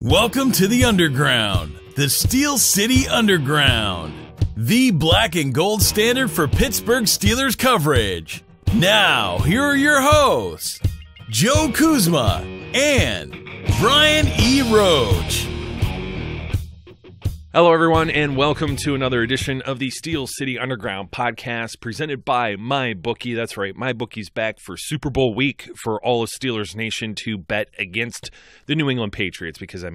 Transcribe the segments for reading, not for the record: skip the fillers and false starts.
Welcome to the Underground, the Steel City Underground, the black and gold standard for Pittsburgh Steelers coverage. Now, here are your hosts, Joe Kuzma and Brian E. Roach. Hello, everyone, and welcome to another edition of the Steel City Underground podcast presented by MyBookie. That's right, MyBookie's back for Super Bowl week for all of Steelers Nation to bet against the New England Patriots because,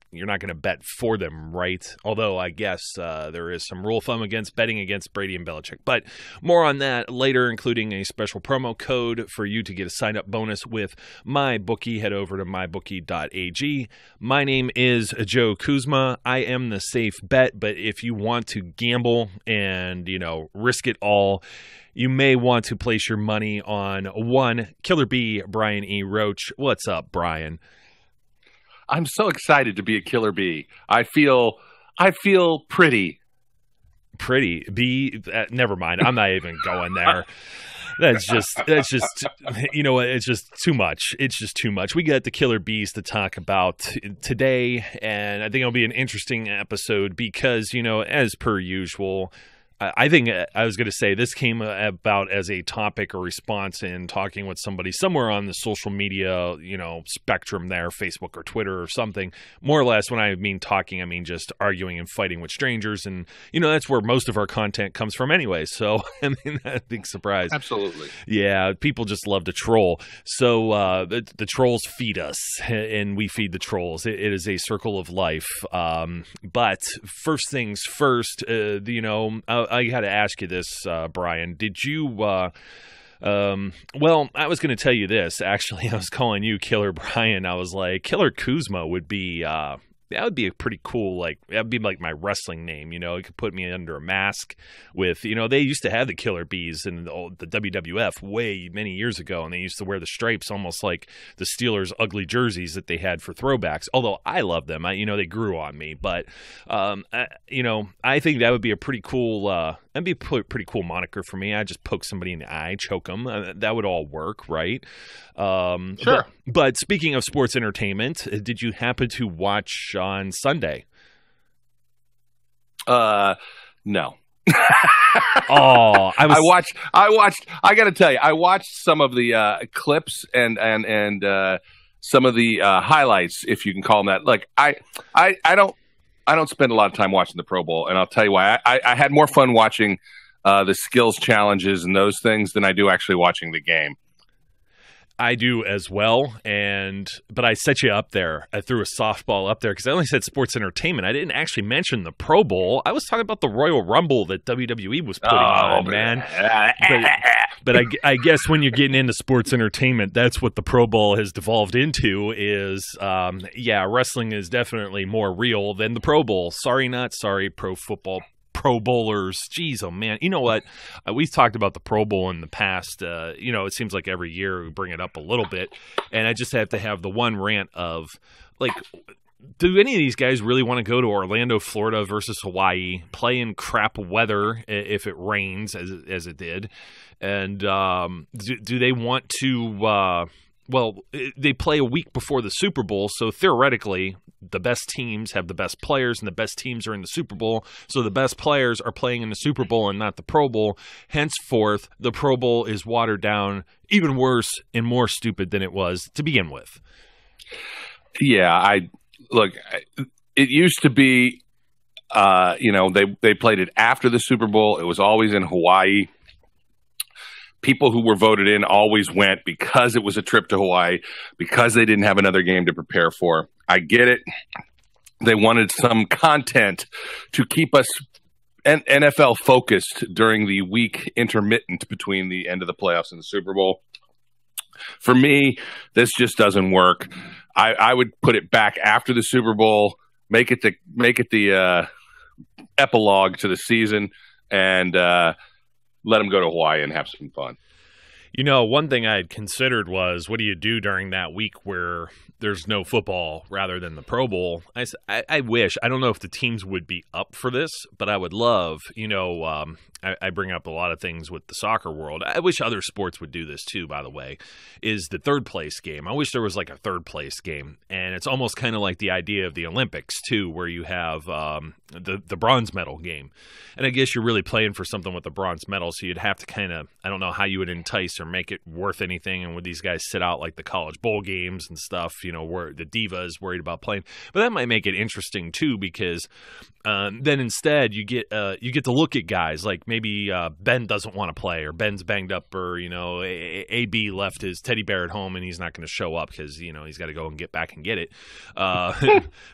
you're not going to bet for them, right? Although I guess there is some rule of thumb against betting against Brady and Belichick. But more on that later, including a special promo code for you to get a sign-up bonus with MyBookie. Head over to mybookie.ag. My name is Joe Kuzma. I am the safe bet, but if you want to gamble and, risk it all, you may want to place your money on one Killer B, Brian E. Roach. What's up, Brian? I'm so excited to be a Killer B. I feel pretty. Pretty? B? Never mind. I'm not even going there. That's just, you know what? It's just too much. It's just too much. We got the Killer Bees to talk about today, and I think it'll be an interesting episode because, as per usual, I think I was going to say this came about as a topic or response in talking with somebody somewhere on the social media, spectrum there, Facebook or Twitter or something. More or less, when I mean talking, I mean just arguing and fighting with strangers. And, that's where most of our content comes from anyway. So, a big surprise. Absolutely. Yeah, people just love to troll. So the trolls feed us and we feed the trolls. It is a circle of life. But first things first, I got to ask you this, Brian. Did you, well, I was going to tell you this. Actually, I was calling you Killer Brian. I was like, Killer Kuzma would be, that would be a pretty cool, that would be like my wrestling name, You could put me under a mask with, they used to have the Killer Bees in the WWF way many years ago, and they used to wear the stripes almost like the Steelers' ugly jerseys that they had for throwbacks, although I love them. They grew on me, but, I think that would be a pretty cool, that'd be a pretty cool moniker for me. I'd just poke somebody in the eye, choke them. That would all work, right? Sure. But speaking of sports entertainment, did you happen to watch on Sunday? No. Oh, I watched. I got to tell you, I watched some of the clips and some of the highlights, if you can call them that. Like I don't spend a lot of time watching the Pro Bowl, and I'll tell you why. I had more fun watching the skills challenges and those things than I do actually watching the game. I do as well, but I set you up there. I threw a softball up there because I only said sports entertainment. I didn't actually mention the Pro Bowl. I was talking about the Royal Rumble that WWE was putting on, man. But I guess when you're getting into sports entertainment, that's what the Pro Bowl has devolved into is, wrestling is definitely more real than the Pro Bowl. Sorry, not sorry, pro football Pro Bowlers. Jeez, oh man. You know what? We've talked about the Pro Bowl in the past. It seems like every year we bring it up a little bit. And I just have to have the one rant of, do any of these guys really want to go to Orlando, Florida versus Hawaii, play in crap weather if it rains, as it did? And do they want to they play a week before the Super Bowl, so theoretically the best teams have the best players and the best teams are in the Super Bowl, so the best players are playing in the Super Bowl and not the Pro Bowl. Henceforth, the Pro Bowl is watered down, even worse and more stupid than it was to begin with. Yeah, it used to be, they played it after the Super Bowl. It was always in Hawaii. People who were voted in always went because it was a trip to Hawaii, because they didn't have another game to prepare for. I get it. They wanted some content to keep us NFL focused during the week intermittent between the end of the playoffs and the Super Bowl. For me, this just doesn't work. I would put it back after the Super Bowl, make it the epilogue to the season, and let them go to Hawaii and have some fun. One thing I had considered was, what do you do during that week where there's no football rather than the Pro Bowl? I wish, I don't know if the teams would be up for this, but I would love, I bring up a lot of things with the soccer world. I wish other sports would do this too, by the way, is the third place game. I wish there was like a third place game. And it's almost kind of like the idea of the Olympics too, where you have the bronze medal game. And I guess you're really playing for something with the bronze medal, so you'd have to kind of, I don't know how you would entice or make it worth anything. And would these guys sit out like the college bowl games and stuff, where the diva is worried about playing. But that might make it interesting too, because then instead you get to look at guys like maybe Ben doesn't want to play, or Ben's banged up, or AB left his teddy bear at home and he's not going to show up because he's got to go and get back and get it.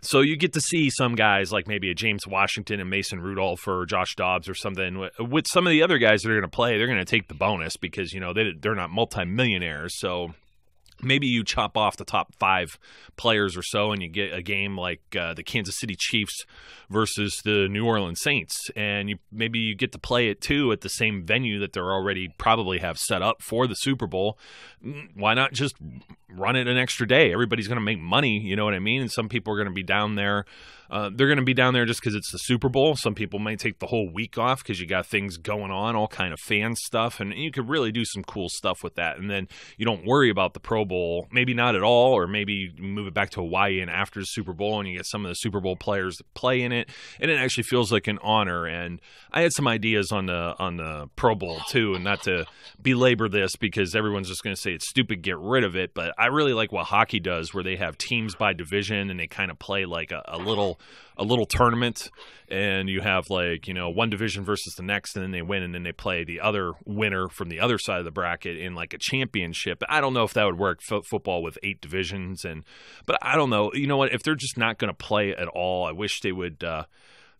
So you get to see some guys like maybe a James Washington and Mason Rudolph or Josh Dobbs or something. With some of the other guys that are going to play, they're going to take the bonus because they're not multimillionaires. So maybe you chop off the top 5 players or so, and you get a game like the Kansas City Chiefs versus the New Orleans Saints, and maybe you get to play it too at the same venue that they're already probably have set up for the Super Bowl. Why not just run it an extra day? Everybody's going to make money, you know what I mean? And some people are going to be down there. They're going to be down there just because it's the Super Bowl. Some people might take the whole week off because you got things going on, all kind of fan stuff, and you could really do some cool stuff with that. And then you don't worry about the Pro Bowl, maybe not at all, or maybe you move it back to Hawaii and after the Super Bowl, and you get some of the Super Bowl players that play in it, and it actually feels like an honor. And I had some ideas on the Pro Bowl too, and not to belabor this because everyone's just going to say it's stupid, get rid of it. But I really like what hockey does, where they have teams by division and they kind of play like a little tournament, and you have like one division versus the next, and then they win, and then they play the other winner from the other side of the bracket in like a championship. I don't know if that would work football with 8 divisions, but I don't know. You know what? If they're just not going to play at all, I wish they would.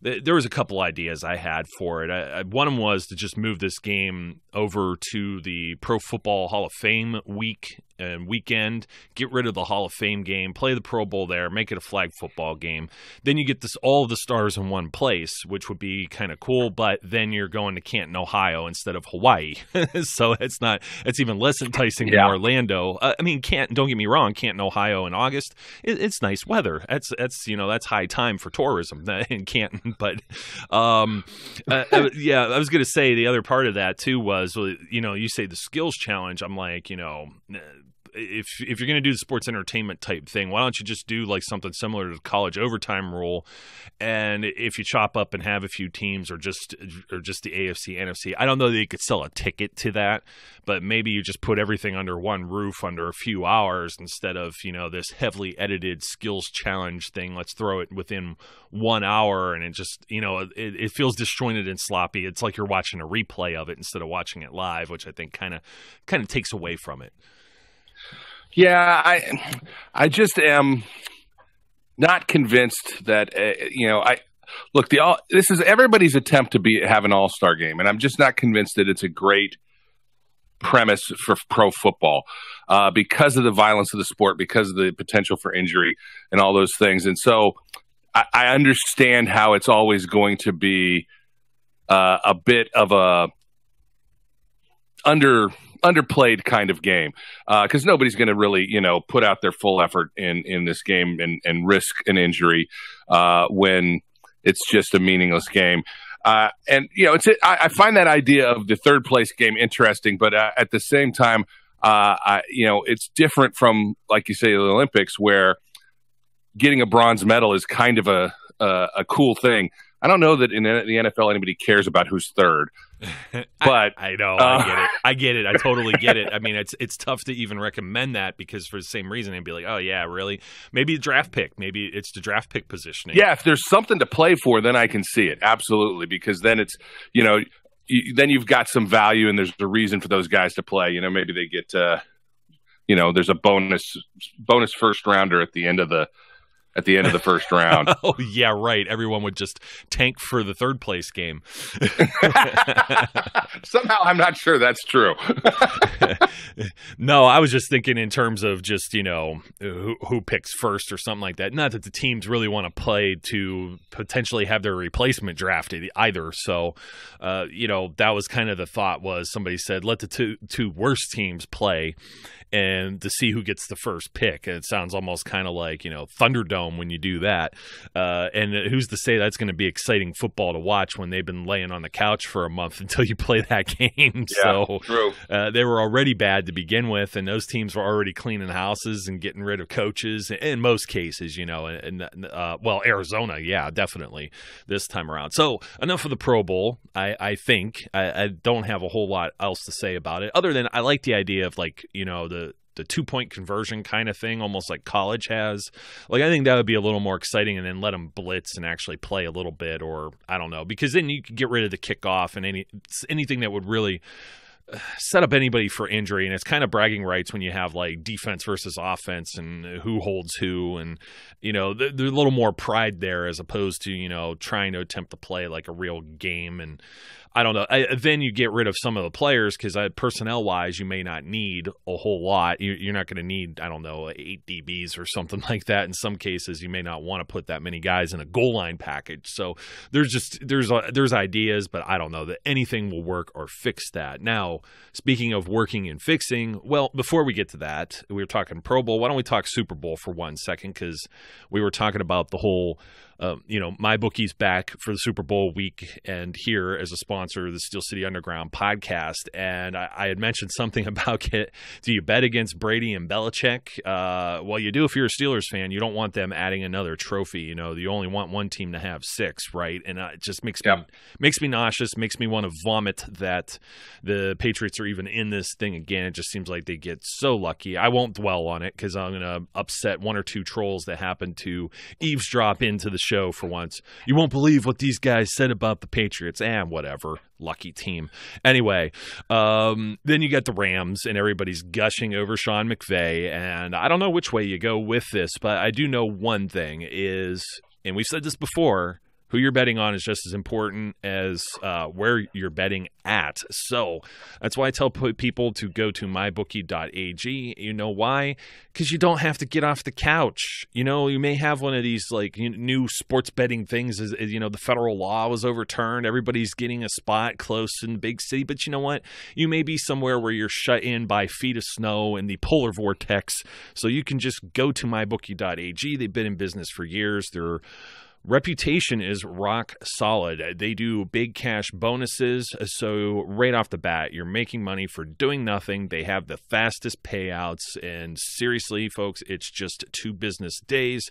There was a couple ideas I had for it. One of them was to just move this game over to the Pro Football Hall of Fame week and weekend, get rid of the Hall of Fame game, play the Pro Bowl there, make it a flag football game. Then you get all of the stars in one place, which would be kind of cool, but then you're going to Canton, Ohio instead of Hawaii. So it's even less enticing than Orlando. Canton, don't get me wrong, Canton, Ohio in August, it's nice weather. That's high time for tourism in Canton. But I was going to say the other part of that too was, you say the skills challenge. I'm like, if you're going to do the sports entertainment type thing, why don't you just do like something similar to the college overtime rule? And if you chop up and have a few teams, or just the AFC, NFC, I don't know that you could sell a ticket to that, but maybe you just put everything under one roof under a few hours instead of, this heavily edited skills challenge thing. Let's throw it within 1 hour, and it just, it feels disjointed and sloppy. It's like you're watching a replay of it instead of watching it live, which I think kind of takes away from it. Yeah, I just am not convinced that this is everybody's attempt to have an all-star game, and I'm just not convinced that it's a great premise for pro football because of the violence of the sport, because of the potential for injury and all those things. And so I understand how it's always going to be a bit of a underplayed kind of game because nobody's going to really, put out their full effort in this game and risk an injury when it's just a meaningless game. I find that idea of the third place game interesting, but at the same time, it's different from, like you say, the Olympics, where getting a bronze medal is kind of a cool thing. I don't know that in the NFL anybody cares about who's third. But I know, I get it. I totally get it. I mean, it's tough to even recommend that because for the same reason, they'd be like, oh yeah, really? Maybe a draft pick. Maybe it's the draft pick positioning. Yeah, if there's something to play for, then I can see it. Absolutely. Because then it's, then you've got some value and there's a reason for those guys to play. Maybe they get, there's a bonus first rounder at the end of the at the end of the first round. Oh, yeah, right. Everyone would just tank for the third place game. Somehow, I'm not sure that's true. No, I was just thinking in terms of just, who picks first or something like that. Not that the teams really want to play to potentially have their replacement drafted either. So, that was kind of the thought was somebody said, let the two worst teams play and to see who gets the first pick. And it sounds almost kind of like, Thunderdome when you do that. And who's to say that's going to be exciting football to watch when they've been laying on the couch for a month until you play that game. Yeah, so true. They were already bad to begin with, and those teams were already cleaning houses and getting rid of coaches in most cases, well, Arizona, yeah, definitely this time around. So enough of the Pro Bowl. I think I don't have a whole lot else to say about it other than I like the idea of the 2-point conversion kind of thing, almost like college has. Like, I think that would be a little more exciting, and then let them blitz and actually play a little bit, or I don't know, because then you could get rid of the kickoff and anything that would really set up anybody for injury. And it's kind of bragging rights when you have like defense versus offense and who holds who, and there's a little more pride there as opposed to trying to attempt to play like a real game. And I don't know. Then you get rid of some of the players because personnel-wise, you may not need a whole lot. You're not going to need, 8 DBs or something like that. In some cases, you may not want to put that many guys in a goal line package. So there's ideas, but I don't know that anything will work or fix that. Now, speaking of working and fixing, well, before we get to that, we were talking Pro Bowl. Why don't we talk Super Bowl for 1 second? Because we were talking about the whole MyBookie's back for the Super Bowl week and here as a sponsor of the Steel City Underground podcast. And I had mentioned something about do you bet against Brady and Belichick? Well, you do if you're a Steelers fan. You don't want them adding another trophy. You only want one team to have 6, right? And it just makes me nauseous, makes me want to vomit that the Patriots are even in this thing again. It just seems like they get so lucky. I won't dwell on it because I'm going to upset 1 or 2 trolls that happen to eavesdrop into the show for once. You won't believe what these guys said about the Patriots. Whatever. Lucky team. Anyway, then you got the Rams, and everybody's gushing over Sean McVay, and I don't know which way you go with this, but I do know one thing is, and we've said this before, who you're betting on is just as important as where you're betting at. So that's why I tell people to go to mybookie.ag. You know why? Because you don't have to get off the couch. You may have one of these like new sports betting things. The federal law was overturned. Everybody's getting a spot close in the big city. But you know what? You may be somewhere where you're shut in by feet of snow and the polar vortex. So you can just go to mybookie.ag. They've been in business for years. They're reputation is rock solid. They do big cash bonuses, so right off the bat, you're making money for doing nothing. They have the fastest payouts, and seriously, folks, it's just 2 business days.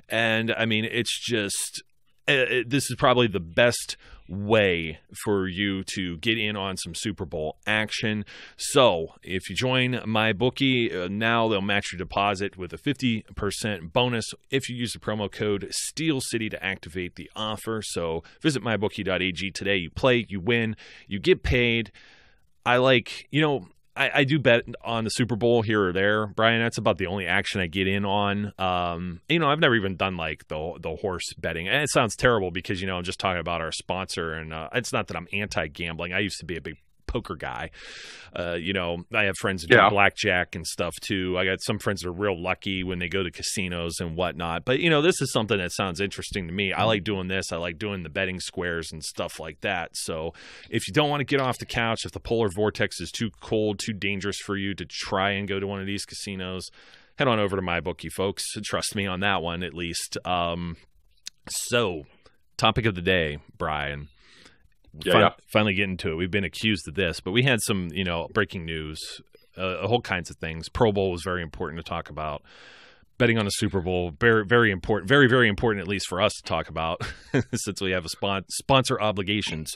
And I mean, it's just this is probably the best way for you to get in on some Super Bowl action. So if you join MyBookie, now they'll match your deposit with a 50% bonus if you use the promo code SteelCity to activate the offer. So visit mybookie.ag today. You play, you win, you get paid. I do bet on the Super Bowl here or there, Brian. That's about the only action I get in on. I've never even done like the horse betting. And it sounds terrible because, I'm just talking about our sponsor. And it's not that I'm anti-gambling. I used to be a big poker guy. I have friends that do blackjack and stuff too. I got some friends that are real lucky when they go to casinos and whatnot. But, this is something that sounds interesting to me. I like doing this. I like doing the betting squares and stuff like that. So if you don't want to get off the couch, if the polar vortex is too cold, too dangerous for you to try and go to one of these casinos, head on over to MyBookie, folks. Trust me on that one, at least. So topic of the day, Brian. Finally getting to it. We've been accused of this, but we had some, breaking news, a whole kinds of things. Pro Bowl was very important to talk about. Betting on the Super Bowl, very, very important. Very, very important, at least for us to talk about, since we have a sponsor obligations.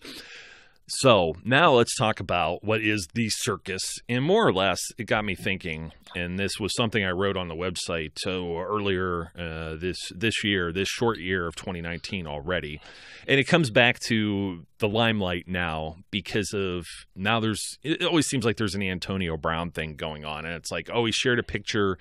So now let's talk about what is the circus. And more or less, it got me thinking, and this was something I wrote on the website earlier this year, this short year of 2019 already. And it comes back to the limelight now because of now it always seems like there's an Antonio Brown thing going on. And it's like, oh, he shared a picture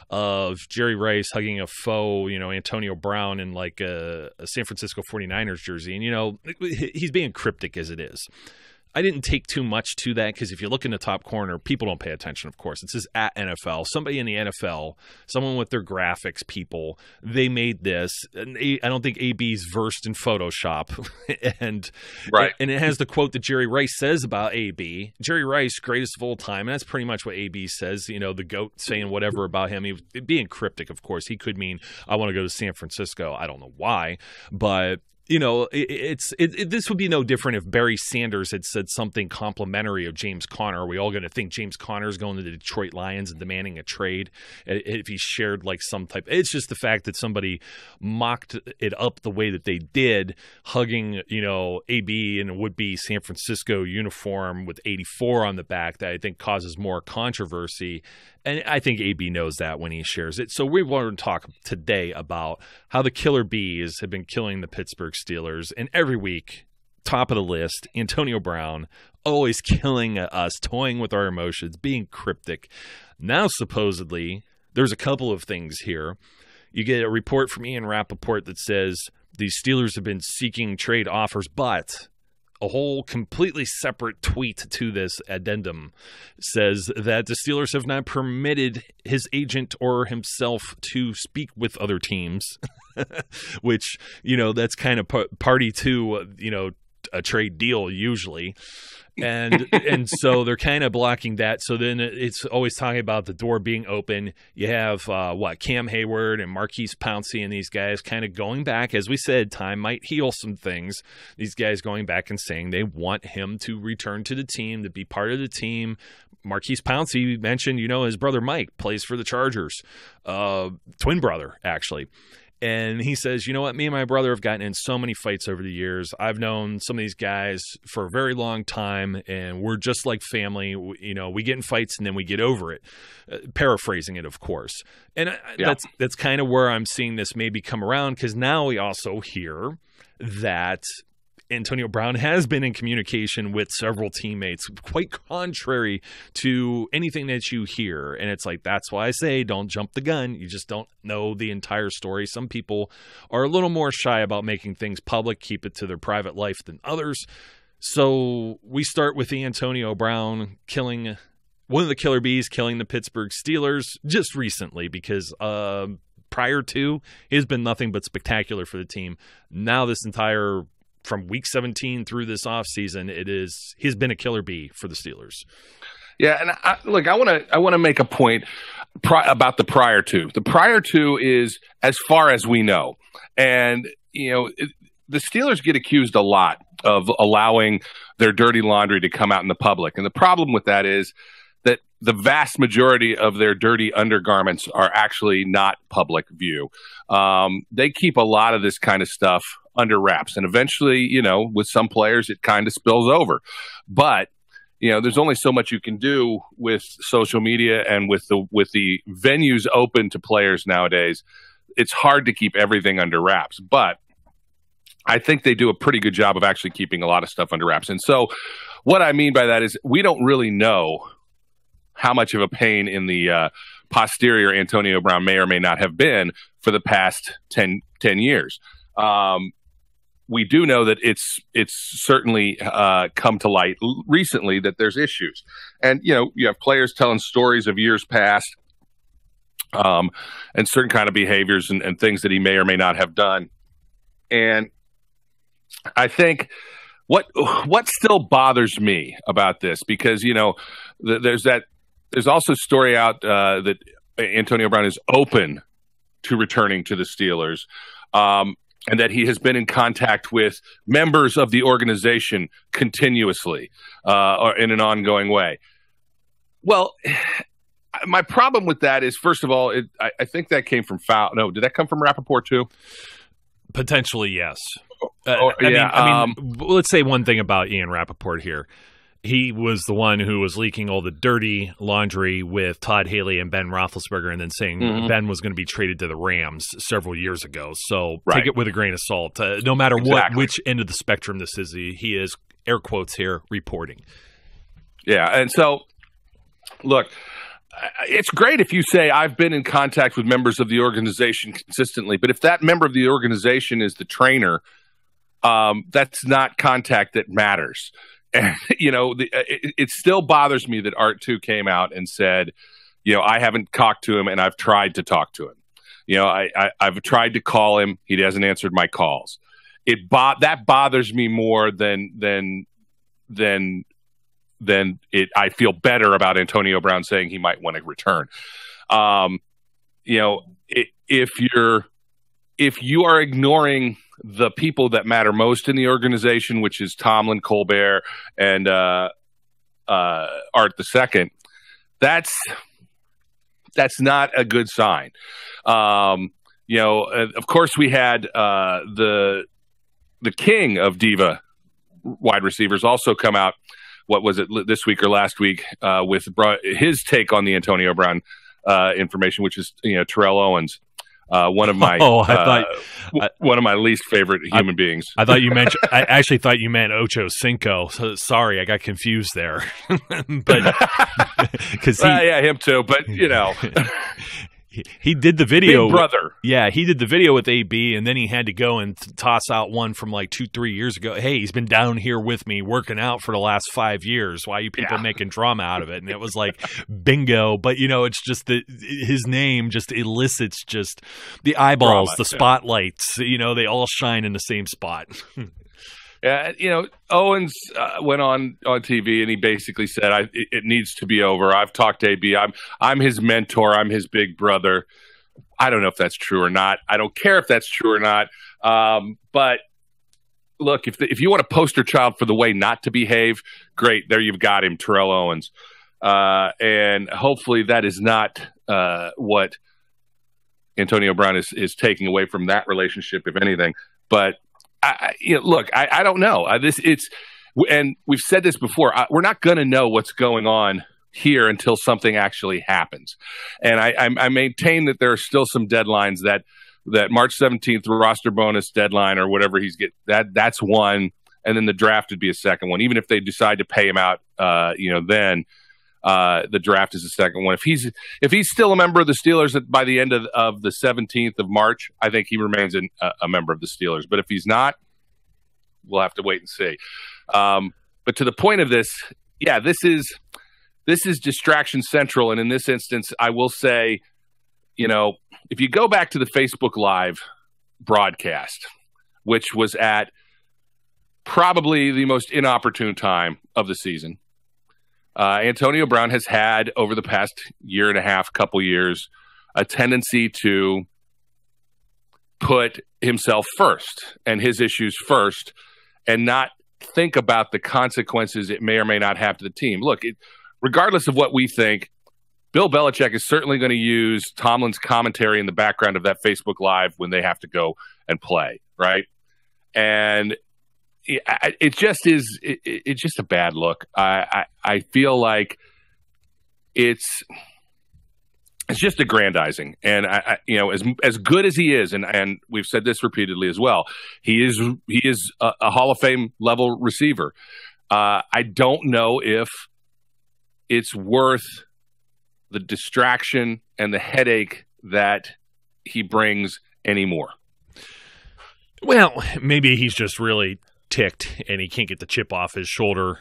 of Jerry Rice hugging a faux, Antonio Brown in like a San Francisco 49ers jersey. And, he's being cryptic as it is. I didn't take too much to that because if you look in the top corner, people don't pay attention, of course. It says at NFL. Somebody in the NFL, someone with their graphics people, they made this. And I don't think AB's versed in Photoshop. and right. And it has the quote that Jerry Rice says about AB. Jerry Rice, greatest of all time. And that's pretty much what AB says, the GOAT saying whatever about him. He was being cryptic, of course. He could mean, I want to go to San Francisco. I don't know why, but this would be no different if Barry Sanders had said something complimentary of James Conner. Are we all going to think James Conner is going to the Detroit Lions and demanding a trade if he shared like some type? It's just the fact that somebody mocked it up the way that they did, hugging, AB in a would-be San Francisco uniform with 84 on the back that I think causes more controversy. And I think AB knows that when he shares it. So we want to talk today about how the Killer Bees have been killing the Pittsburgh Steelers. And every week, top of the list, Antonio Brown, always killing us, toying with our emotions, being cryptic. Now, supposedly, there's a couple of things here. You get a report from Ian Rappaport that says the Steelers have been seeking trade offers, but a whole completely separate tweet to this addendum says that the Steelers have not permitted his agent or himself to speak with other teams, which, that's kind of party to, a trade deal usually. And so they're kind of blocking that. So then it's always talking about the door being open. You have Cam Hayward and Marquise Pouncey and these guys kind of going back. As we said, time might heal some things. These guys going back and saying they want him to return to the team, to be part of the team. Marquise Pouncey mentioned, his brother Mike plays for the Chargers, twin brother actually. And he says, you know what, me and my brother have gotten in so many fights over the years. I've known some of these guys for a very long time, and we're just like family. We get in fights and then we get over it. Paraphrasing it, of course. And that's kind of where I'm seeing this maybe come around, because now we also hear that Antonio Brown has been in communication with several teammates, quite contrary to anything that you hear. And it's like, that's why I say don't jump the gun. You just don't know the entire story. Some people are a little more shy about making things public, keep it to their private life than others. So we start with the Antonio Brown killing one of the Killer Bees, killing the Pittsburgh Steelers just recently, because prior to, it has been nothing but spectacular for the team. Now this entire from week 17 through this offseason, he's been a killer bee for the Steelers. Yeah, and I want to make a point about the prior to. The prior to is as far as we know, and the Steelers get accused a lot of allowing their dirty laundry to come out in the public, and the problem with that is that the vast majority of their dirty undergarments are actually not public view. They keep a lot of this kind of stuff under wraps, and eventually, with some players, it kind of spills over. But there's only so much you can do with social media and with the venues open to players nowadays. It's hard to keep everything under wraps, but I think they do a pretty good job of actually keeping a lot of stuff under wraps. And so, what I mean by that is we don't really know how much of a pain in the posterior Antonio Brown may or may not have been for the past 10 years. We do know that it's certainly come to light recently that there's issues. And, you have players telling stories of years past and certain kind of behaviors and things that he may or may not have done. And I think what still bothers me about this, because, there's also a story out that Antonio Brown is open to returning to the Steelers. And that he has been in contact with members of the organization continuously or in an ongoing way. Well, my problem with that is, first of all, I think that came from Foul. No, did that come from Rappaport too? Potentially, yes. Let's say one thing about Ian Rappaport here. He was the one who was leaking all the dirty laundry with Todd Haley and Ben Roethlisberger, and then saying Ben was going to be traded to the Rams several years ago. So take it with a grain of salt. No matter which end of the spectrum this is, he is, air quotes here, reporting. Yeah, and so, look, it's great if you say, I've been in contact with members of the organization consistently, but if that member of the organization is the trainer, that's not contact that matters. And, it still bothers me that Art 2 came out and said, I haven't talked to him and I've tried to talk to him. I've tried to call him. He hasn't answered my calls. That bothers me more than I feel better about Antonio Brown saying he might want to return. If you are ignoring the people that matter most in the organization, which is Tomlin, Colbert, and Art II, that's not a good sign. Of course, we had the king of diva wide receivers also come out. What was it, this week or last week, with his take on the Antonio Brown information, which is Terrell Owens. One of my one of my least favorite human beings. I actually thought you meant Ocho Cinco. So, sorry, I got confused there. But because him too. But he did the video. Big brother. Yeah, he did the video with AB, and then he had to go and toss out one from like 2-3 years ago. Hey, he's been down here with me working out for the last 5 years. Why are you people making drama out of it? And it was like bingo. But, it's just his name just elicits just the eyeballs, the spotlights. They all shine in the same spot. Owens went on TV and he basically said, "It needs to be over. I've talked to AB. I'm his mentor. I'm his big brother." I don't know if that's true or not. I don't care if that's true or not. But look, if you want a poster child for the way not to behave, great. There you've got him, Terrell Owens. And hopefully that is not what Antonio Brown is taking away from that relationship, if anything. But I don't know. And we've said this before. We're not going to know what's going on here until something actually happens. And I maintain that there are still some deadlines that March 17th roster bonus deadline or whatever that's one, and then the draft would be a second one. Even if they decide to pay him out, then the draft is the second one. If he's still a member of the Steelers by the end of the 17th of March, I think he remains a member of the Steelers. But if he's not, we'll have to wait and see. But to the point of this, this is distraction central. And in this instance, I will say, if you go back to the Facebook Live broadcast, which was at probably the most inopportune time of the season, Antonio Brown has had, over the past year and a half, couple years, a tendency to put himself first and his issues first and not think about the consequences it may or may not have to the team. Look, regardless of what we think, Bill Belichick is certainly going to use Tomlin's commentary in the background of that Facebook Live when they have to go and play, right? And it's just a bad look. I feel like it's just aggrandizing, and as good as he is, and we've said this repeatedly as well, he is a Hall of Fame level receiver. I don't know if it's worth the distraction and the headache that he brings anymore. Well, maybe he's just really ticked and he can't get the chip off his shoulder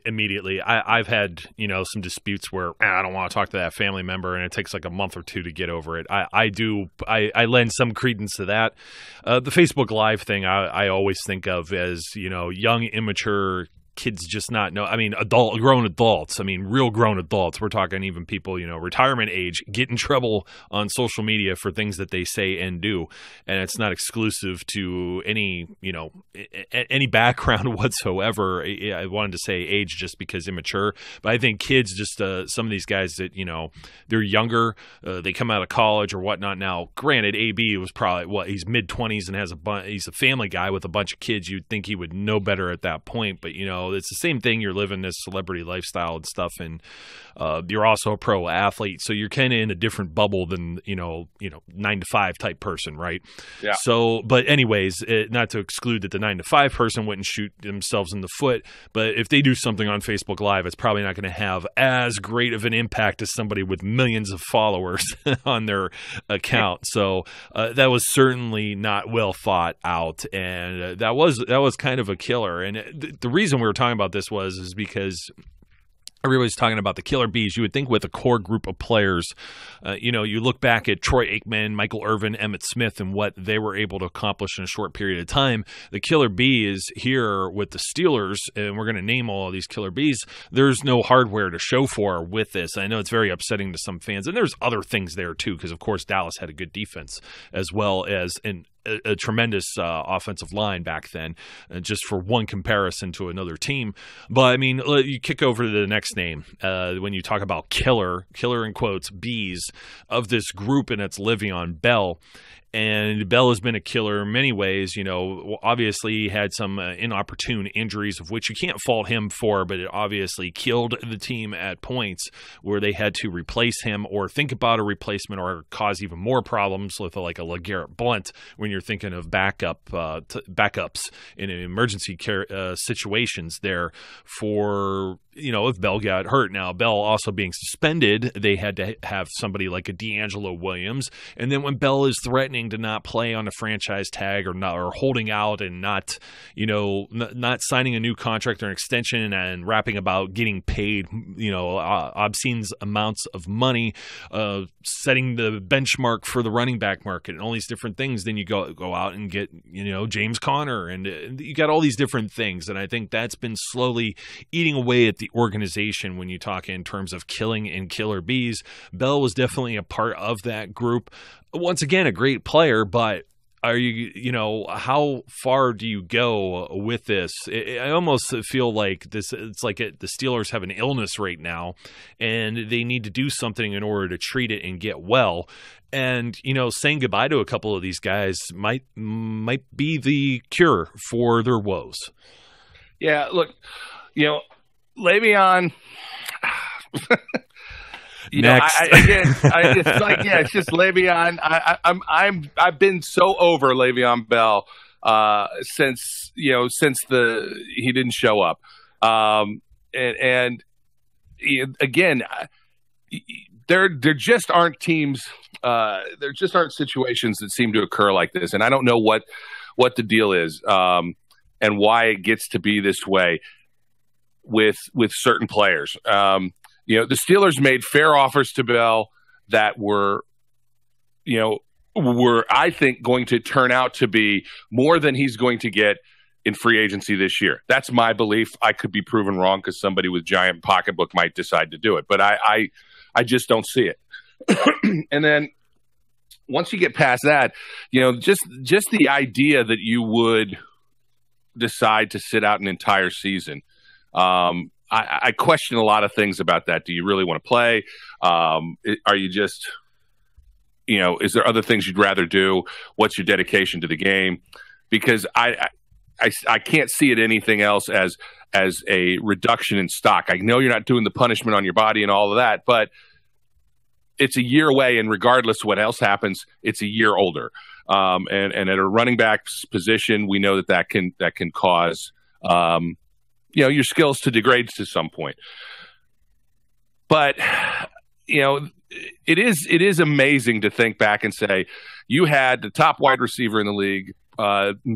immediately. I've had, some disputes where I don't want to talk to that family member and it takes like a month or two to get over it. I lend some credence to that. The Facebook Live thing I always think of as, young, immature kids just not know. I mean, grown adults. I mean, real grown adults. We're talking even people, retirement age, get in trouble on social media for things that they say and do. And it's not exclusive to any background whatsoever. I wanted to say age just because immature, but I think kids, just some of these guys that, they're younger, they come out of college or whatnot. Now, granted, AB was probably, he's mid-20s and he's a family guy with a bunch of kids. You'd think he would know better at that point, but, it's the same thing. You're living this celebrity lifestyle and stuff, and you're also a pro athlete, so you're kind of in a different bubble than 9-to-5 type person, right? Yeah. So, but anyways, not to exclude that the 9-to-5 person wouldn't shoot themselves in the foot, but if they do something on Facebook Live, it's probably not going to have as great of an impact as somebody with millions of followers on their account. So that was certainly not well thought out, and that was kind of a killer. And the reason we were talking about this is because everybody's talking about the killer bees. You would think with a core group of players, you look back at Troy Aikman, Michael Irvin, Emmitt Smith, and what they were able to accomplish in a short period of time. The killer bee is here with the Steelers, and we're going to name all of these killer bees. There's no hardware to show for with this. I know it's very upsetting to some fans, and there's other things there too, because of course Dallas had a good defense as well as a tremendous offensive line back then, just for one comparison to another team. But I mean, you kick over to the next name when you talk about killer in quotes, bees of this group, and it's Le'Veon Bell. And Bell has been a killer in many ways. Obviously he had some inopportune injuries, of which you can't fault him for, but it obviously killed the team at points where they had to replace him or think about a replacement or cause even more problems with like a LeGarrette Blount when you're thinking of backups in emergency care situations there for, if Bell got hurt. Now, Bell also being suspended, they had to have somebody like a D'Angelo Williams. And then when Bell is threatening to not play on a franchise tag or holding out and not signing a new contract or an extension and rapping about getting paid, obscene amounts of money, setting the benchmark for the running back market and all these different things, then you go out and get, James Conner, and you got all these different things. And I think that's been slowly eating away at the organization when you talk in terms of killing and killer bees. Bell was definitely a part of that group. Once again, a great player, but are how far do you go with this? I almost feel like this. It's like the Steelers have an illness right now, and they need to do something in order to treat it and get well. And saying goodbye to a couple of these guys might be the cure for their woes. Yeah, look, Le'Veon. It's just Le'Veon. I've been so over Le'Veon Bell since he didn't show up. Again, there just aren't teams. There just aren't situations that seem to occur like this, and I don't know what the deal is and why it gets to be this way with certain players. The Steelers made fair offers to Bell that were I think going to turn out to be more than he's going to get in free agency this year. That's my belief. I could be proven wrong because somebody with giant pocketbook might decide to do it, but I just don't see it. And then once you get past that, just the idea that you would decide to sit out an entire season. I question a lot of things about that. Do you really want to play? Are you just, is there other things you'd rather do? What's your dedication to the game? Because I can't see it anything else as a reduction in stock. I know you're not doing the punishment on your body and all of that, but it's a year away, and regardless of what else happens, it's a year older. And at a running back's position, we know that can cause your skills to degrade to some point. But it is amazing to think back and say you had the top wide receiver in the league,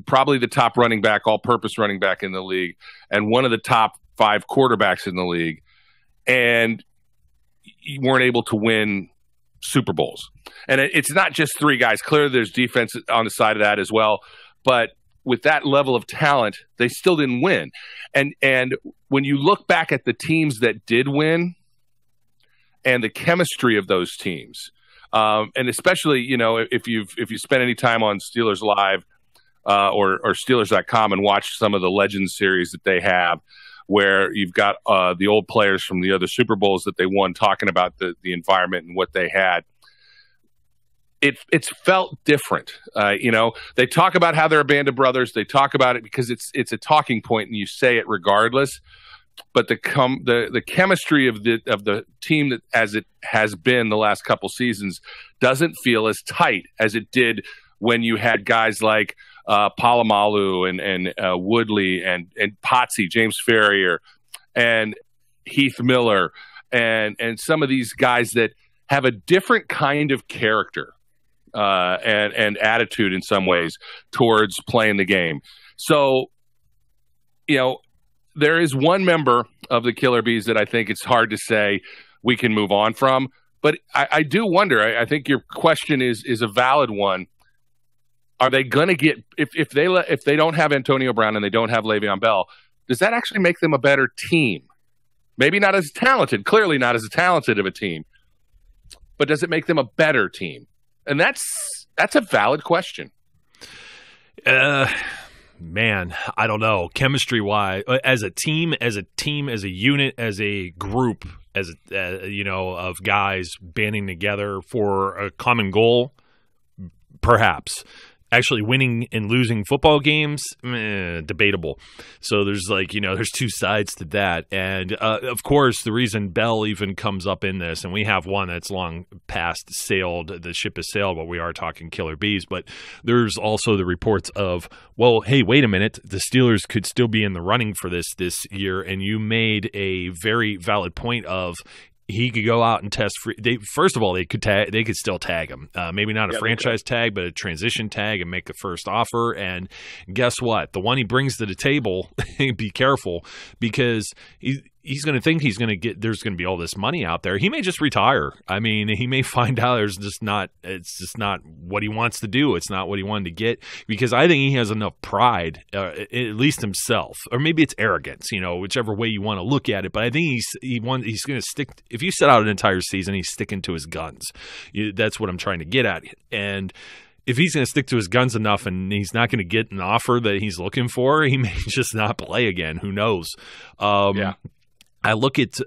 probably the top running back, all-purpose running back in the league, and one of the top 5 quarterbacks in the league, and you weren't able to win Super Bowls. And it's not just 3 guys. Clearly, there's defense on the side of that as well. But with that level of talent, they still didn't win. And when you look back at the teams that did win and the chemistry of those teams, and especially, you know, if you spend any time on Steelers Live or Steelers.com and watch some of the Legends series that they have, where you've got the old players from the other Super Bowls that they won talking about the environment and what they had, it's felt different. You know, they talk about how they're a band of brothers. They talk about it because it's a talking point and you say it regardless. But the chemistry of the team that as it has been the last couple seasons doesn't feel as tight as it did when you had guys like Palomalu and Woodley and Potsy, James Ferrier, and Heath Miller, and some of these guys that have a different kind of character and attitude in some ways towards playing the game. So, you know, there is one member of the Killer Bees that I think it's hard to say we can move on from. But I do wonder, I think your question is a valid one. Are they going to get, if they don't have Antonio Brown and they don't have Le'Veon Bell, does that actually make them a better team? Maybe not as talented, clearly not as talented of a team, but does it make them a better team? And that's a valid question. Man, I don't know. Chemistry-wise, as a team, as a unit, as a group, as you know, of guys banding together for a common goal, perhaps. Actually winning and losing football games, debatable. So there's there's two sides to that. And of course, the reason Bell even comes up in this, and we have one that's long past sailed, the ship has sailed, but we are talking Killer Bees. But there's also the reports of, well, hey, wait a minute, the Steelers could still be in the running for this year. And you made a very valid point of, he could go out and test free. First of all, they could still tag him. Maybe not a franchise tag, but a transition tag, and make the first offer. And guess what? The one he brings to the table, be careful, because he's going to think there's going to be all this money out there. He may just retire. I mean, he may find out it's just not what he wants to do. It's not what he wanted to get, because I think he has enough pride, at least himself, or maybe it's arrogance, you know, whichever way you want to look at it. But I think he's going to stick. If you set out an entire season, he's sticking to his guns. That's what I'm trying to get at. And if he's going to stick to his guns enough and he's not going to get an offer that he's looking for, he may just not play again. Who knows? I look at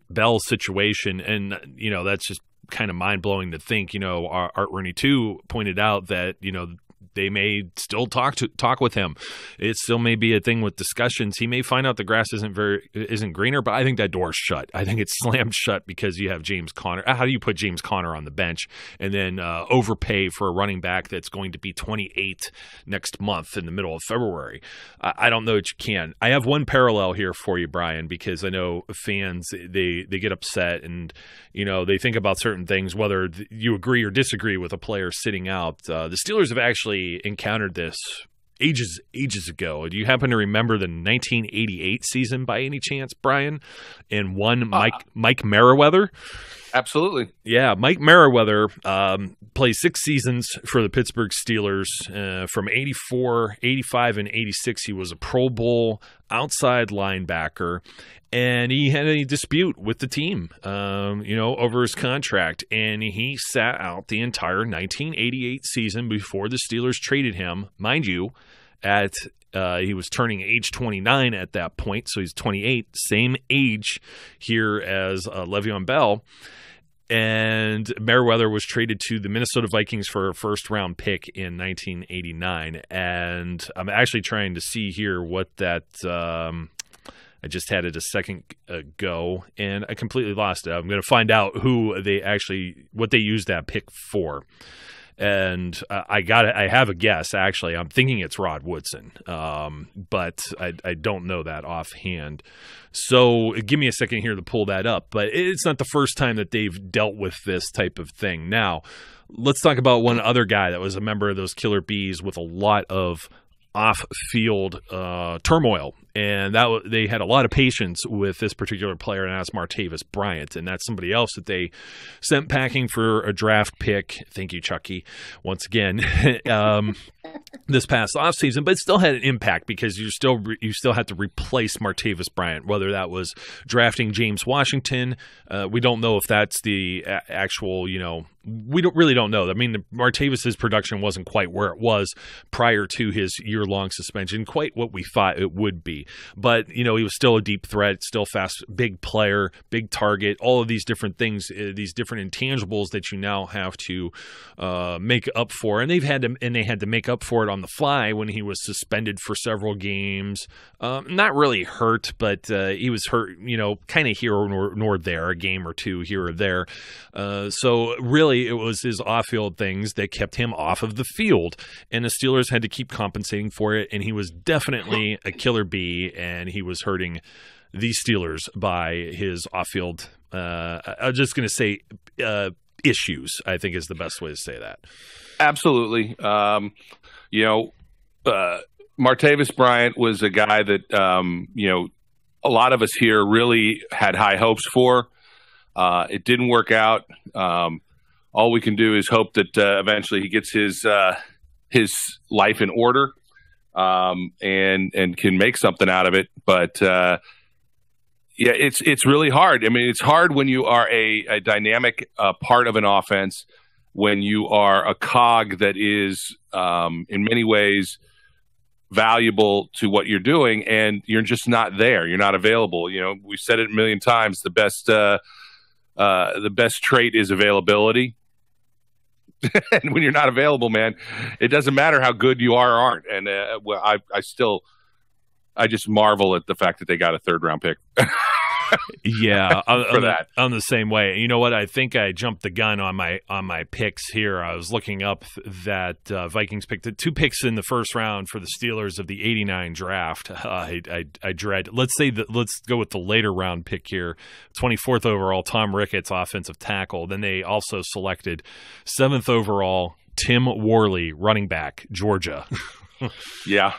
Bell's situation, and you know, that's just kind of mind blowing to think. You know, Art Rooney too pointed out that, you know, they may still talk with him. It still may be a thing with discussions. He may find out the grass isn't greener, but I think that door's shut. I think it's slammed shut because you have James Conner. How do you put James Conner on the bench and then overpay for a running back that's going to be 28 next month in the middle of February? I don't know that you can. I have one parallel here for you, Brian, because I know fans, they get upset and, you know, they think about certain things, whether you agree or disagree with a player sitting out. The Steelers have actually encountered this ages ago. Do you happen to remember the 1988 season by any chance, Brian? And one Mike Merriweather? Absolutely. Yeah, Mike Merriweather played 6 seasons for the Pittsburgh Steelers. From 84, 85, and 86, he was a Pro Bowl outside linebacker. And he had a dispute with the team, over his contract. And he sat out the entire 1988 season before the Steelers traded him. Mind you, he was turning age 29 at that point, so he's 28, same age here as Le'Veon Bell. And Merriweather was traded to the Minnesota Vikings for a first-round pick in 1989. And I'm actually trying to see here what that I just had it a second ago, and I completely lost it. I'm going to find out what they used that pick for. And I have a guess, actually. I'm thinking it's Rod Woodson, but I don't know that offhand. So give me a second here to pull that up. But it's not the first time that they've dealt with this type of thing. Now, let's talk about one other guy that was a member of those Killer Bees with a lot of off-field turmoil And they had a lot of patience with this particular player, and that's Martavis Bryant. And that's somebody else that they sent packing for a draft pick. Thank you, Chucky, once again, this past offseason. But it still had an impact because you still had to replace Martavis Bryant, whether that was drafting James Washington. We don't know if that's the actual, we don't know. I mean, Martavis's production wasn't quite where it was prior to his year-long suspension, quite what we thought it would be. But, he was still a deep threat, still fast, big player, big target, all of these different things, these different intangibles that you now have to make up for. And they had to make up for it on the fly when he was suspended for several games. Not really hurt, but he was hurt, kind of here nor there, a game or two here or there. So really, it was his off-field things that kept him off of the field, and the Steelers had to keep compensating for it, and he was definitely a killer bee, and he was hurting the Steelers by his off-field, I'm just going to say issues, I think is the best way to say that. Absolutely. Martavis Bryant was a guy that, a lot of us here really had high hopes for. It didn't work out. All we can do is hope that eventually he gets his life in order and can make something out of it. But it's really hard. I mean, it's hard when you are a dynamic part of an offense, when you are a cog that is in many ways valuable to what you're doing, and you're just not there. You're not available. We've said it a million times. The best trait is availability. And when you're not available, man, it doesn't matter how good you are or aren't. And I just marvel at the fact that they got a 3rd-round pick. Yeah, for that. I'm the same way. You know what? I think I jumped the gun on my picks here. I was looking up that Vikings picked 2 picks in the first round for the Steelers of the '89 draft. I dread. Let's go with the later round pick here, 24th overall, Tom Ricketts, offensive tackle. Then they also selected 7th overall, Tim Worley, running back, Georgia. Yeah.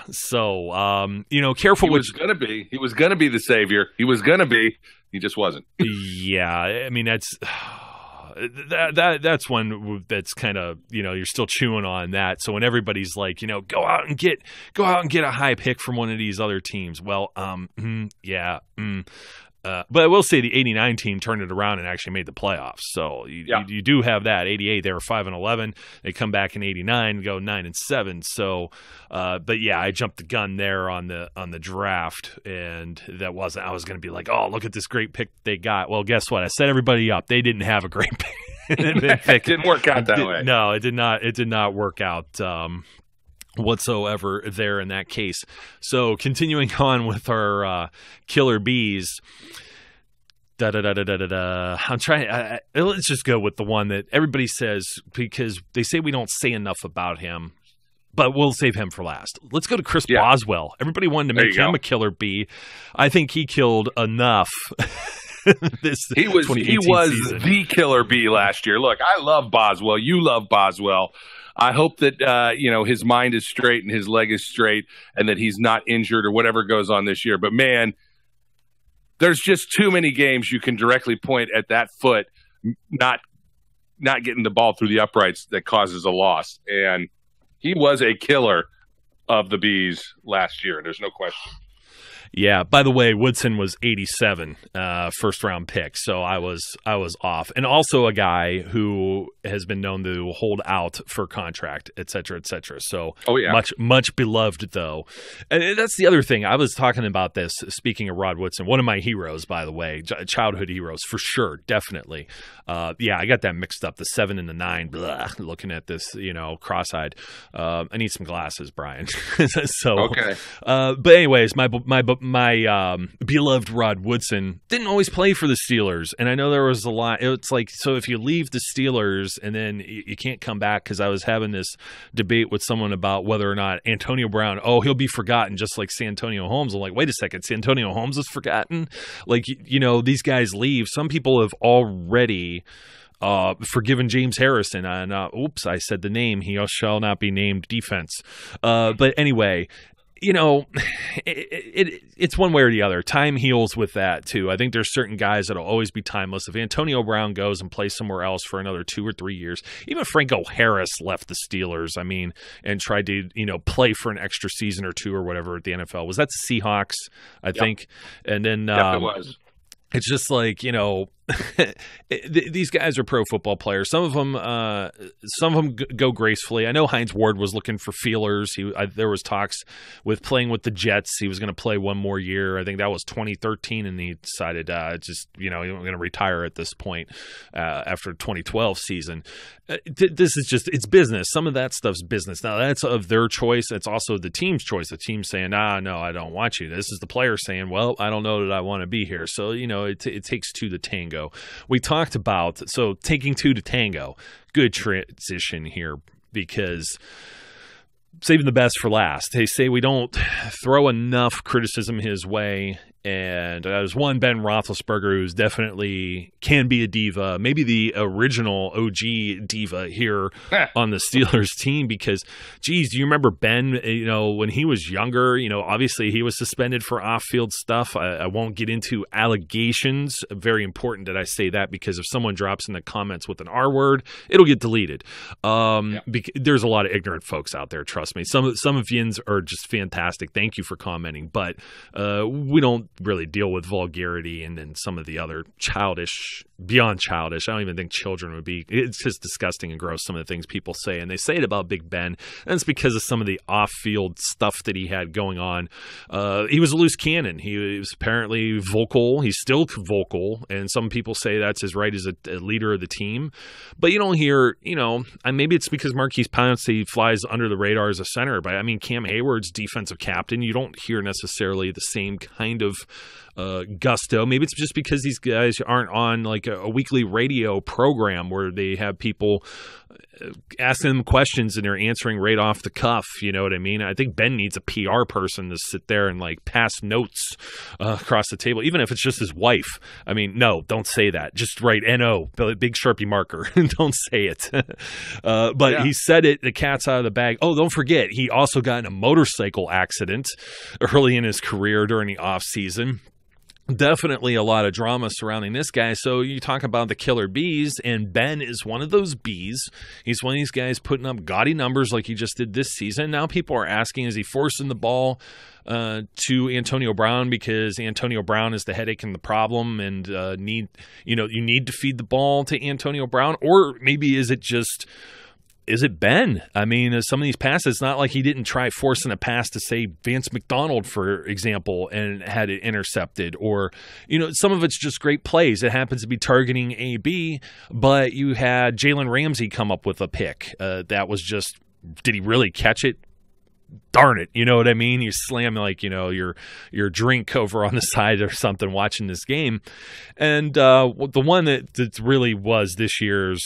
So, careful. He was going to be the savior. He just wasn't. Yeah. I mean, that's one that's kind of, you're still chewing on that. So when everybody's like, go out and get a high pick from one of these other teams. Well, but I will say the '89 team turned it around and actually made the playoffs. So you do have that. '88 they were 5-11. They come back in '89 and go 9-7. So, but yeah, I jumped the gun there on the draft, and I was going to be like, oh, look at this great pick they got. Well, guess what? I set everybody up. They didn't have a great pick. It didn't work out that way. No, it did not. It did not work out whatsoever there in that case. So continuing on with our killer bees. I'm trying. Let's just go with the one that everybody says, because they say we don't say enough about him, but we'll save him for last. Let's go to Chris Boswell. Everybody wanted to make him a killer bee. I think he killed enough. He was season. The killer bee last year. Look, I love Boswell. You love Boswell. I hope that his mind is straight and his leg is straight, and that he's not injured or whatever goes on this year. But man, there's just too many games you can directly point at that foot not getting the ball through the uprights that causes a loss. And he was a killer of the bees last year. There's no question. Yeah. By the way, Woodson was 87, first round pick. So I was off. And also a guy who has been known to hold out for contract, et cetera, et cetera. So much beloved though. And that's the other thing. I was talking about this, speaking of Rod Woodson, one of my heroes, by the way, childhood heroes for sure. Definitely. I got that mixed up, the 7 and the 9, looking at this, cross-eyed. I need some glasses, Brian. So, okay. But anyways, my beloved Rod Woodson didn't always play for the Steelers. And I know there was a lot. It's like, so if you leave the Steelers and then you can't come back, because I was having this debate with someone about whether or not Antonio Brown, he'll be forgotten just like Santonio Holmes. I'm like, wait a second, Santonio Holmes is forgotten? Like, these guys leave. Some people have already forgiven James Harrison. And oops, I said the name. He shall not be named defense. But anyway, it's one way or the other. Time heals with that too. I think there's certain guys that'll always be timeless. If Antonio Brown goes and plays somewhere else for another 2 or 3 years, even Franco Harris left the Steelers, and tried to, play for an extra season or two or whatever at the NFL. Was that the Seahawks, I think? And then it was. It's just like, these guys are pro football players. Some of them go gracefully. I know Hines Ward was looking for feelers. There was talks with playing with the Jets. He was going to play one more year. I think that was 2013, and he decided he was going to retire at this point after 2012 season. This is just, it's business. Some of that stuff's business. Now, that's of their choice. It's also the team's choice. The team's saying, no, I don't want you. This is the player saying, well, I don't know that I want to be here. So, it takes two to tango. We talked about, taking two to tango. Good transition here, because saving the best for last. They say we don't throw enough criticism his way. And there's one, Ben Roethlisberger, who's definitely can be a diva, maybe the original OG diva here on the Steelers team. Because, geez, do you remember Ben? When he was younger, obviously he was suspended for off-field stuff. I won't get into allegations. Very important that I say that, because if someone drops in the comments with an R word, it'll get deleted. There's a lot of ignorant folks out there. Trust me. Some of yins are just fantastic. Thank you for commenting, but we don't really deal with vulgarity and then some of the other beyond childish. I don't even think children would be. It's just disgusting and gross, some of the things people say. And they say it about Big Ben, and it's because of some of the off-field stuff that he had going on. He was a loose cannon. He was apparently vocal. He's still vocal, and some people say that's his right as a leader of the team. But you don't hear, and maybe it's because Marquise Pouncey flies under the radar as a center, but Cam Hayward's defensive captain. You don't hear necessarily the same kind of gusto. Maybe it's just because these guys aren't on like a weekly radio program where they have people asking them questions and they're answering right off the cuff. You know what I mean? I think Ben needs a PR person to sit there and like pass notes across the table, even if it's just his wife. No, don't say that. Just write NO, big Sharpie marker. Don't say it. He said it. The cat's out of the bag. Oh, don't forget, he also got in a motorcycle accident early in his career during the off season. Definitely a lot of drama surrounding this guy. So you talk about the killer bees, and Ben is one of those bees. He's one of these guys putting up gaudy numbers like he just did this season. Now people are asking, is he forcing the ball to Antonio Brown because Antonio Brown is the headache and the problem, and you need to feed the ball to Antonio Brown? Or maybe is it Ben? Some of these passes, it's not like he didn't try forcing a pass to, say, Vance McDonald, for example, and had it intercepted. Or, some of it's just great plays. It happens to be targeting AB, but you had Jalen Ramsey come up with a pick. That was just, did he really catch it? Darn it, you know what I mean? You slam your drink over on the side or something watching this game. And the one that really was this year's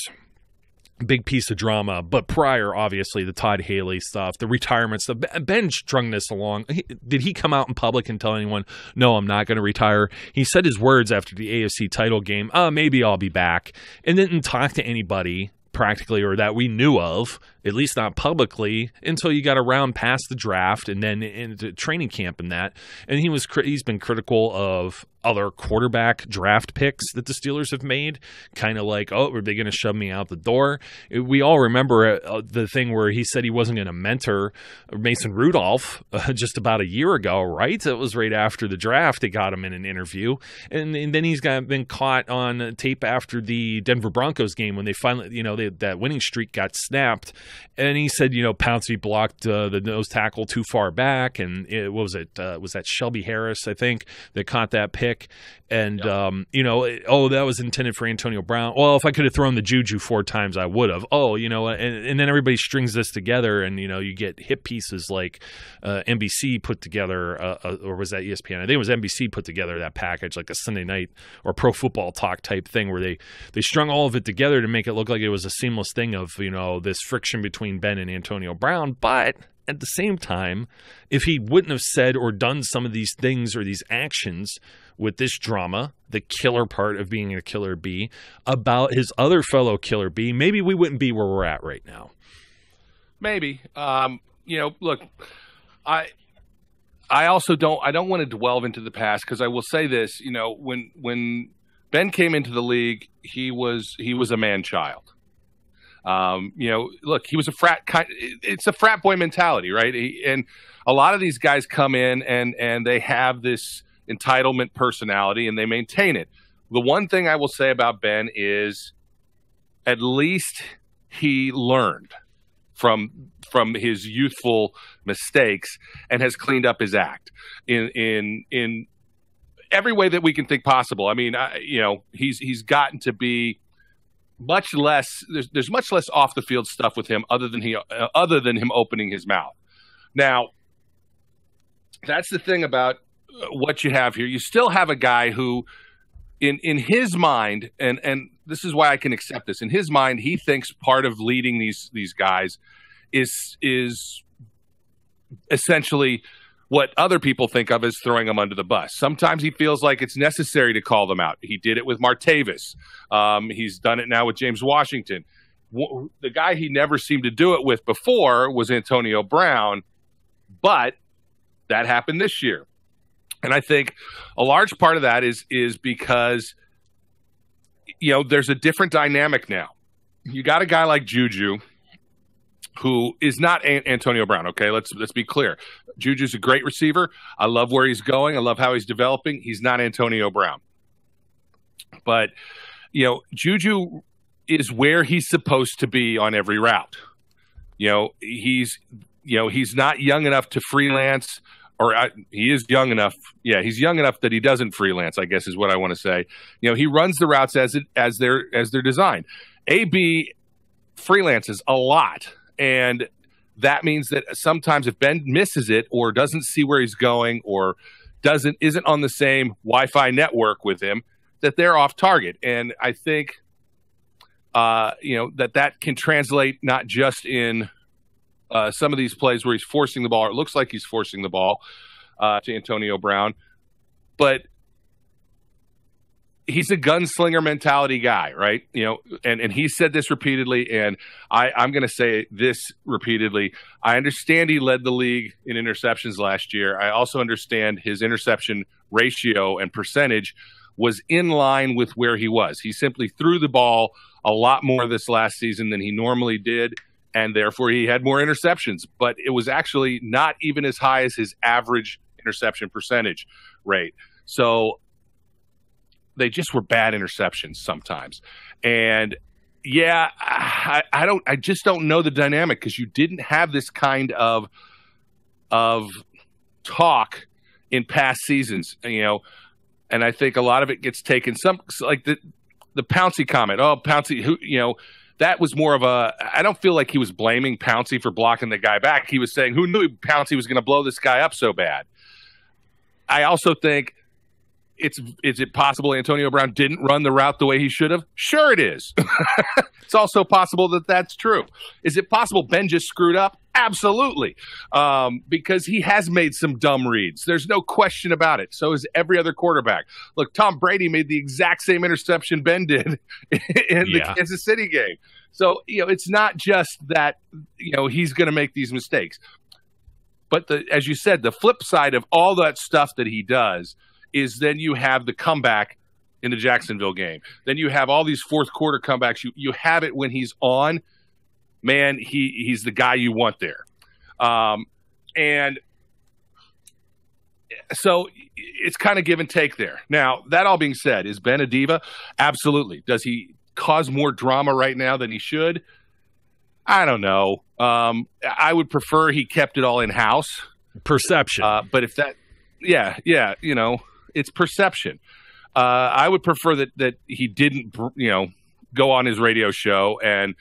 big piece of drama, but prior, obviously, the Todd Haley stuff, the retirement stuff. Ben strung this along. Did he come out in public and tell anyone, no, I'm not going to retire? He said his words after the AFC title game, maybe I'll be back, and didn't talk to anybody practically, or that we knew of, at least not publicly, until you got around past the draft and then into training camp and that. And he's been critical of other quarterback draft picks that the Steelers have made, kind of like, are they going to shove me out the door? We all remember the thing where he said he wasn't going to mentor Mason Rudolph just about a year ago, right? It was right after the draft. They got him in an interview. And then he's been caught on tape after the Denver Broncos game when they finally, that winning streak got snapped. And he said, Pouncey blocked the nose tackle too far back. And was that Shelby Harris, I think, that caught that pick. And, that was intended for Antonio Brown. Well, if I could have thrown the juju 4 times, I would have. And then everybody strings this together, and, you get hit pieces like NBC put together, or was that ESPN? I think it was NBC put together that package, like a Sunday night or Pro Football Talk type thing, where they strung all of it together to make it look like it was a seamless thing of, this friction between Ben and Antonio Brown. But at the same time, if he wouldn't have said or done some of these things or these actions with this drama, the killer part of being a killer bee, about his other fellow killer bee, maybe we wouldn't be where we're at right now. Maybe. Look, I also don't want to delve into the past, because I will say this, when Ben came into the league, he was a man-child. Look, he was it's a frat boy mentality, right? And a lot of these guys come in and they have this entitlement personality and they maintain it. The one thing I will say about Ben is at least he learned from his youthful mistakes and has cleaned up his act in every way that we can think possible. I mean, he's gotten to be much less. There's much less off the field stuff with him other than him opening his mouth. Now, that's the thing about what you have here. You still have a guy who, in his mind, and this is why I can accept this. In his mind, he thinks part of leading these guys is essentially what other people think of as throwing them under the bus. Sometimes he feels like it's necessary to call them out. He did it with Martavis. He's done it now with James Washington. The guy he never seemed to do it with before was Antonio Brown, but that happened this year. And I think a large part of that is because, there's a different dynamic now. You got a guy like Juju, who is not Antonio Brown. Okay, let's be clear. Juju's a great receiver. I love where he's going. I love how he's developing. He's not Antonio Brown. But, Juju is where he's supposed to be on every route. He's not young enough to freelance, he is young enough. Yeah, he's young enough that he doesn't freelance, I guess is what I want to say. He runs the routes as they're designed. AB freelances a lot. And that means that sometimes if Ben misses it or doesn't see where he's going or isn't on the same Wi-Fi network with him, that they're off target. And I think, that can translate not just in some of these plays where he's forcing the ball, or it looks like he's forcing the ball to Antonio Brown, but he's a gunslinger mentality guy, right? And he said this repeatedly, and I'm going to say this repeatedly. I understand he led the league in interceptions last year. I also understand his interception ratio and percentage was in line with where he was. He simply threw the ball a lot more this last season than he normally did, and therefore he had more interceptions. But it was actually not even as high as his average interception percentage rate. So they just were bad interceptions sometimes. And yeah, I just don't know the dynamic, because you didn't have this kind of talk in past seasons, and I think a lot of it gets taken like the Pouncey comment. Oh, Pouncey, that was more of I don't feel like he was blaming Pouncey for blocking the guy back. He was saying, who knew Pouncey was going to blow this guy up so bad? I also think, is it possible Antonio Brown didn't run the route the way he should have? Sure it is. It's also possible that that's true. Is it possible Ben just screwed up? Absolutely. Because he has made some dumb reads. There's no question about it. So is every other quarterback. Look, Tom Brady made the exact same interception Ben did in the Kansas City game. So, it's not just that, he's going to make these mistakes. But as you said, the flip side of all that stuff that he does is then you have the comeback in the Jacksonville game. Then you have all these fourth quarter comebacks. You have it when he's on. Man, he's the guy you want there. And so it's kind of give and take there. Now, that all being said, is Ben a diva? Absolutely. Does he cause more drama right now than he should? I don't know. I would prefer he kept it all in-house. Perception. But if that – yeah, it's perception. I would prefer that he didn't, go on his radio show and,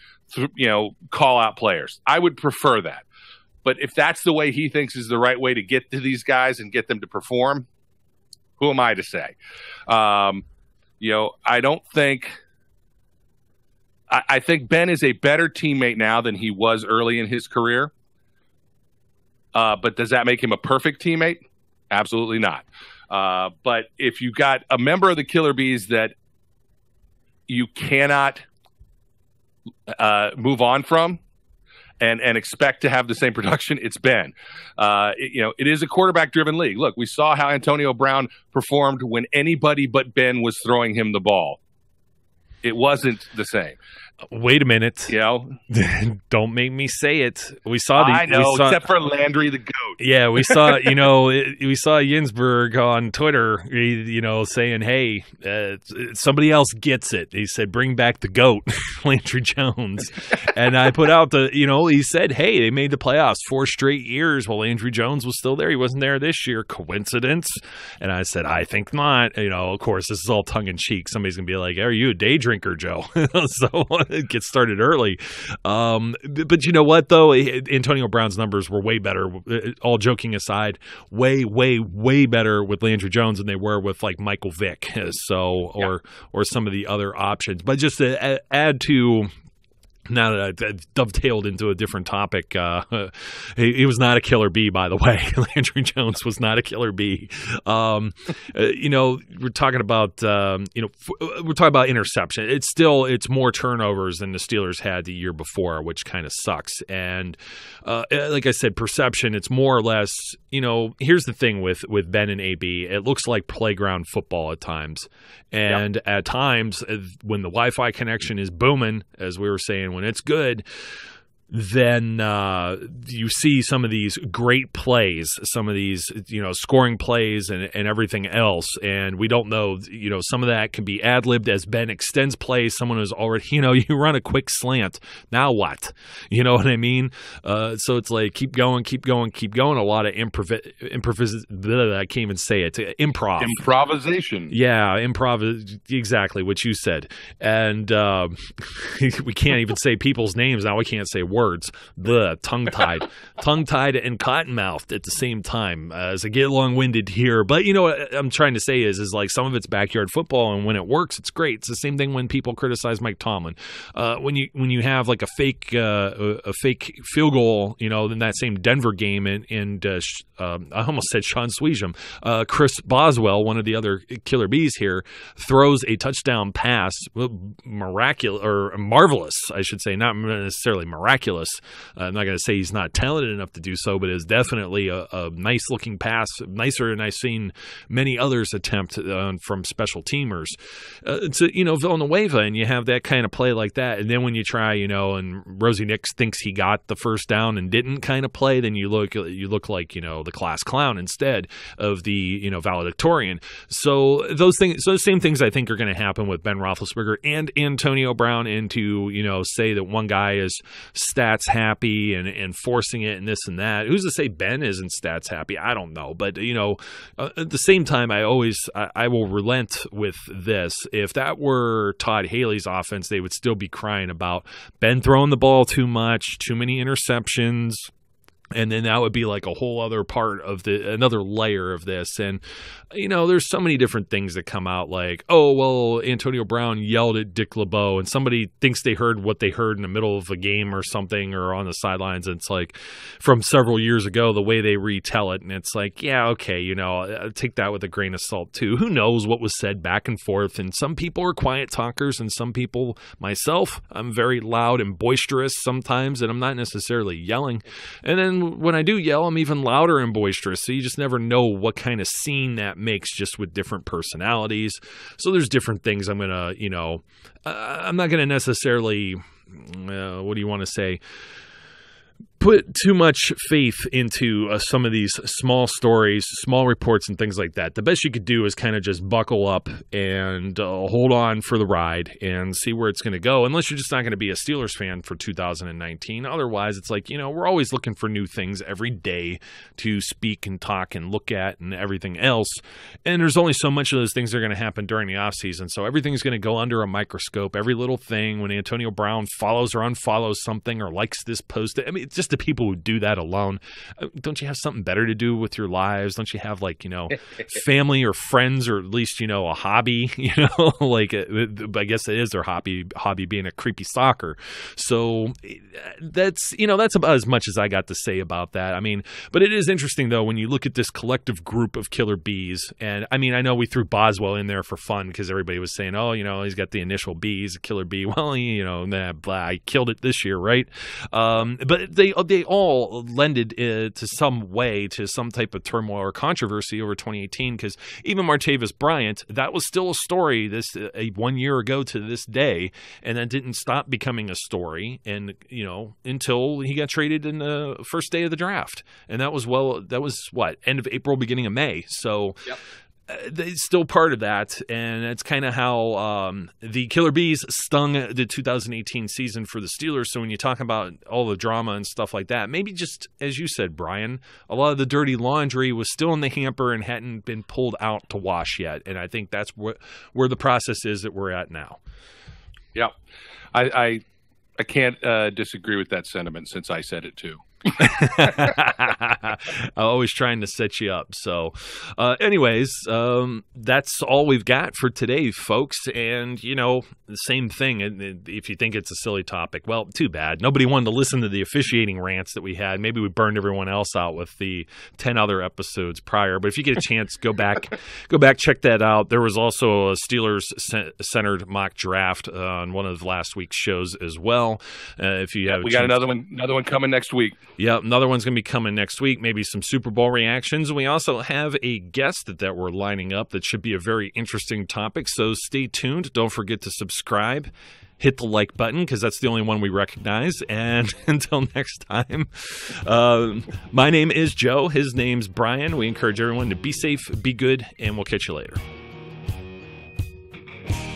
call out players. I would prefer that. But if that's the way he thinks is the right way to get to these guys and get them to perform, who am I to say? I don't think – I think Ben is a better teammate now than he was early in his career. But does that make him a perfect teammate? Absolutely not. But if you got a member of the Killer Bees that you cannot move on from, and expect to have the same production, it's Ben. It is a quarterback-driven league. Look, we saw how Antonio Brown performed when anybody but Ben was throwing him the ball. It wasn't the same. Wait a minute. Don't make me say it. Except for Landry the GOAT. Yeah, we saw, we saw Ginsburg on Twitter, saying, hey, somebody else gets it. He said, bring back the GOAT, Landry Jones. And I put out he said, hey, they made the playoffs 4 straight years while Landry Jones was still there. He wasn't there this year. Coincidence? And I said, I think not. Of course, this is all tongue in cheek. Somebody's going to be like, are you a day drinker, Joe? So it gets started early. But you know what, though? Antonio Brown's numbers were way better, all joking aside, way, way, way better with Landry Jones than they were with, like, Michael Vick. Or some of the other options. But just to add to... Now that I dovetailed into a different topic, he was not a killer bee, by the way. Landry Jones was not a killer bee. We're talking about, we're talking about interception. It's more turnovers than the Steelers had the year before, which kind of sucks. And like I said, perception, it's more or less, here's the thing with Ben and AB. It looks like playground football at times. And at times, when the Wi-Fi connection is booming, as we were saying, when it's good, then you see some of these great plays, some of these, scoring plays and everything else. And we don't know, some of that can be ad-libbed as Ben extends plays. Someone who's already, you run a quick slant. Now what? You know what I mean? So it's like, keep going. A lot of I can't even say it. Improvisation. Yeah, exactly what you said. And we can't even say people's names now. We can't say words. Tongue-tied and cotton-mouthed at the same time. As I get long-winded here, but what I'm trying to say is like some of it's backyard football, and when it works, it's great. It's the same thing when people criticize Mike Tomlin. When you have like a fake field goal, in that same Denver game, and I almost said Sean Sweesham, Chris Boswell, one of the other killer bees here, throws a touchdown pass, miraculous or marvelous, I should say, not necessarily miraculous. I'm not going to say he's not talented enough to do so, but it's definitely a nice-looking pass, nicer than I've seen many others attempt from special teamers. To Villanueva, and you have that kind of play like that, and then when you try, and Rosie Nix thinks he got the first down and didn't kind of play, then you look like the class clown instead of the valedictorian. So those same things I think are going to happen with Ben Roethlisberger and Antonio Brown, and to say that one guy is stats happy and forcing it and this and that. Who's to say Ben isn't stats happy? I don't know. But, at the same time, I will relent with this. If that were Todd Haley's offense, they would still be crying about Ben throwing the ball too much, too many interceptions. And then that would be like a whole other part of another layer of this. And, there's so many different things that come out like, oh, well, Antonio Brown yelled at Dick LeBeau, and somebody thinks they heard what they heard in the middle of a game or something, or on the sidelines. And it's like from several years ago, the way they retell it. And it's like, yeah, okay, take that with a grain of salt too. Who knows what was said back and forth? And some people are quiet talkers, and some people, myself, I'm very loud and boisterous sometimes, and I'm not necessarily yelling. And then when I do yell, I'm even louder and boisterous. So you just never know what kind of scene that makes just with different personalities. So there's different things I'm going to, I'm not going to necessarily, what do you want to say? Put too much faith into some of these small stories, small reports, and things like that. The best you could do is kind of just buckle up and hold on for the ride and see where it's going to go, unless you're just not going to be a Steelers fan for 2019. Otherwise, it's like, we're always looking for new things every day to speak and talk and look at and everything else. And there's only so much of those things that are going to happen during the offseason. So everything's going to go under a microscope. Every little thing, when Antonio Brown follows or unfollows something or likes this post, I mean, just the people who do that alone. Don't you have something better to do with your lives? Don't you have, like, family or friends, or at least, a hobby, like, I guess it is their hobby being a creepy stalker. So that's about as much as I got to say about that. I mean, but it is interesting, though, when you look at this collective group of killer bees. And I mean, I know we threw Boswell in there for fun because everybody was saying, oh, he's got the initial B, he's a killer bee. Well, I killed it this year, right? But they all lended to some way to some type of turmoil or controversy over 2018, because even Martavis Bryant, that was still a story 1 year ago to this day, and that didn't stop becoming a story, and until he got traded in the first day of the draft, and that was what, end of April, beginning of May. So. Yep. It's still part of that, and that's kind of how the Killer Bees stung the 2018 season for the Steelers. So when you talk about all the drama and stuff like that, maybe just, as you said, Brian, a lot of the dirty laundry was still in the hamper and hadn't been pulled out to wash yet, and I think that's where the process is that we're at now. Yeah, I can't disagree with that sentiment, since I said it too. Always trying to set you up. So anyways, that's all we've got for today, folks. And the same thing, if you think it's a silly topic, well, too bad. Nobody wanted to listen to the officiating rants that we had. Maybe we burned everyone else out with the 10 other episodes prior. But if you get a chance, go back, check that out. There was also a Steelers centered mock draft on one of last week's shows as well. If you have, we got another one coming next week. Yep, another one's going to be coming next week, maybe some Super Bowl reactions. We also have a guest that we're lining up that should be a very interesting topic, so stay tuned. Don't forget to subscribe. Hit the like button, because that's the only one we recognize. And until next time, my name is Joe. His name's Brian. We encourage everyone to be safe, be good, and we'll catch you later.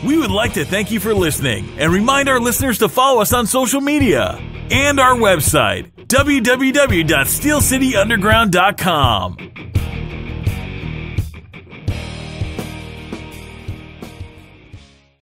We would like to thank you for listening and remind our listeners to follow us on social media and our website, www.steelcityunderground.com.